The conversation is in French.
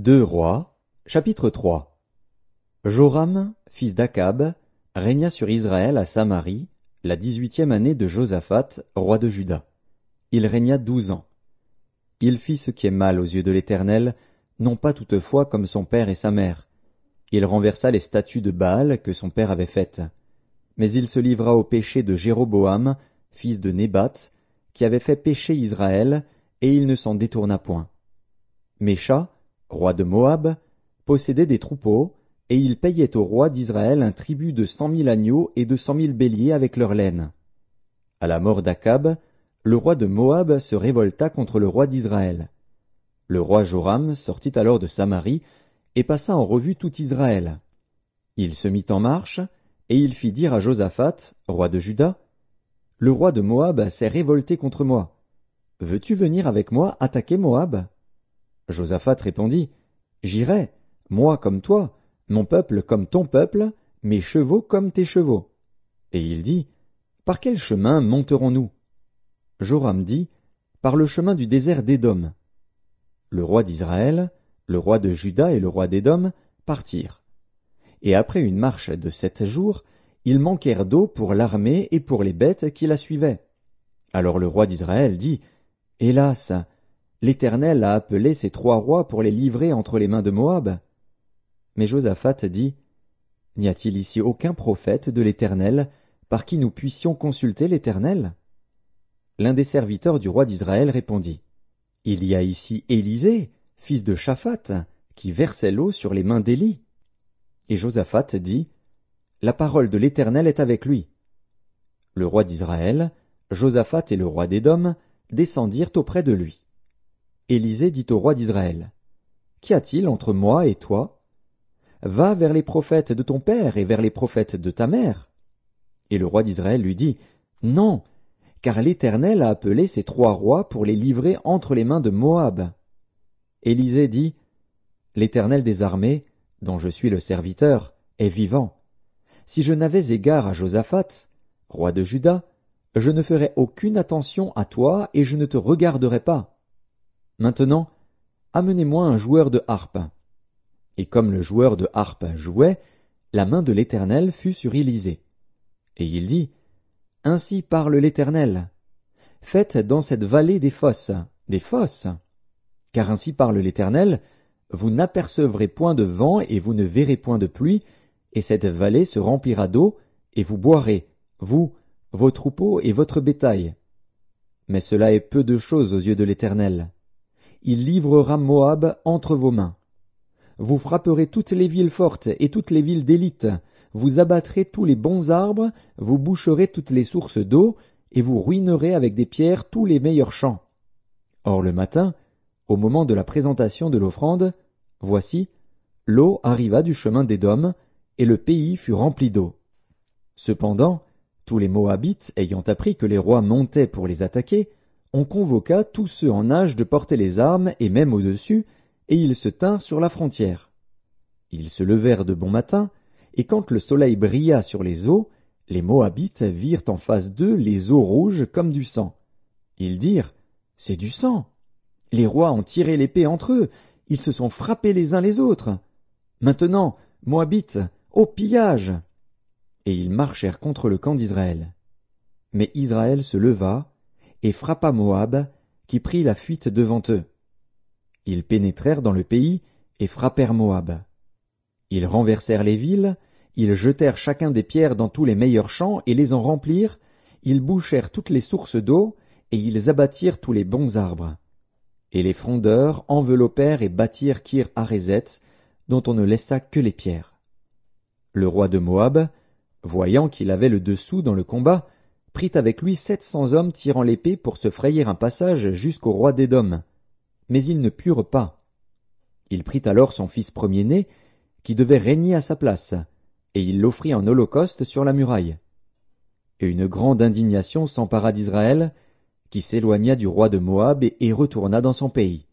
2 Rois, chapitre 3. Joram, fils d'Akab, régna sur Israël à Samarie, la 18e année de Josaphat, roi de Juda. Il régna 12 ans. Il fit ce qui est mal aux yeux de l'Éternel, non pas toutefois comme son père et sa mère. Il renversa les statues de Baal que son père avait faites. Mais il se livra au péché de Jéroboam, fils de Nébat, qui avait fait pécher Israël, et il ne s'en détourna point. Mécha, roi de Moab, possédait des troupeaux, et il payait au roi d'Israël un tribut de 100 000 agneaux et de 100 000 béliers avec leur laine. À la mort d'Akab, le roi de Moab se révolta contre le roi d'Israël. Le roi Joram sortit alors de Samarie et passa en revue tout Israël. Il se mit en marche, et il fit dire à Josaphat, roi de Juda, « Le roi de Moab s'est révolté contre moi. Veux-tu venir avec moi attaquer Moab ?» Josaphat répondit, « J'irai, moi comme toi, mon peuple comme ton peuple, mes chevaux comme tes chevaux. » Et il dit, « Par quel chemin monterons-nous » Joram dit, « Par le chemin du désert d'Édom. » Le roi d'Israël, le roi de Juda et le roi d'Édom partirent. Et après une marche de 7 jours, ils manquèrent d'eau pour l'armée et pour les bêtes qui la suivaient. Alors le roi d'Israël dit, « Hélas, l'Éternel a appelé ces 3 rois pour les livrer entre les mains de Moab. » Mais Josaphat dit, « N'y a-t-il ici aucun prophète de l'Éternel par qui nous puissions consulter l'Éternel » L'un des serviteurs du roi d'Israël répondit, « Il y a ici Élisée, fils de Shaphat, qui versait l'eau sur les mains d'Élie. » Et Josaphat dit, « La parole de l'Éternel est avec lui. » Le roi d'Israël, Josaphat et le roi d'Édom descendirent auprès de lui. Élisée dit au roi d'Israël, « Qu'y a-t-il entre moi et toi? Va vers les prophètes de ton père et vers les prophètes de ta mère. » Et le roi d'Israël lui dit, « Non, car l'Éternel a appelé ces 3 rois pour les livrer entre les mains de Moab. » Élisée dit, « L'Éternel des armées, dont je suis le serviteur, est vivant. Si je n'avais égard à Josaphat, roi de Juda, je ne ferais aucune attention à toi et je ne te regarderais pas. Maintenant, amenez-moi un joueur de harpe. » Et comme le joueur de harpe jouait, la main de l'Éternel fut sur Élisée. Et il dit, « Ainsi parle l'Éternel. Faites dans cette vallée des fosses. Car ainsi parle l'Éternel, vous n'apercevrez point de vent et vous ne verrez point de pluie, et cette vallée se remplira d'eau, et vous boirez, vous, vos troupeaux et votre bétail. Mais cela est peu de chose aux yeux de l'Éternel. Il livrera Moab entre vos mains. Vous frapperez toutes les villes fortes et toutes les villes d'élite, vous abattrez tous les bons arbres, vous boucherez toutes les sources d'eau, et vous ruinerez avec des pierres tous les meilleurs champs. Or le matin, au moment de la présentation de l'offrande, voici, l'eau arriva du chemin d'Édom, et le pays fut rempli d'eau. Cependant, tous les Moabites ayant appris que les rois montaient pour les attaquer, on convoqua tous ceux en âge de porter les armes et même au-dessus, et ils se tinrent sur la frontière. Ils se levèrent de bon matin, et quand le soleil brilla sur les eaux, les Moabites virent en face d'eux les eaux rouges comme du sang. Ils dirent, « C'est du sang. Les rois ont tiré l'épée entre eux, ils se sont frappés les uns les autres. Maintenant, Moabites, au pillage !» Et ils marchèrent contre le camp d'Israël. Mais Israël se leva et frappa Moab, qui prit la fuite devant eux. Ils pénétrèrent dans le pays et frappèrent Moab. Ils renversèrent les villes, ils jetèrent chacun des pierres dans tous les meilleurs champs et les en remplirent, ils bouchèrent toutes les sources d'eau, et ils abattirent tous les bons arbres. Et les frondeurs enveloppèrent et bâtirent Kir Harézet, dont on ne laissa que les pierres. Le roi de Moab, voyant qu'il avait le dessous dans le combat, prit avec lui 700 hommes tirant l'épée pour se frayer un passage jusqu'au roi d'Édom. Mais ils ne purent pas. Il prit alors son fils premier-né, qui devait régner à sa place, et il l'offrit en holocauste sur la muraille. Et une grande indignation s'empara d'Israël, qui s'éloigna du roi de Moab et retourna dans son pays.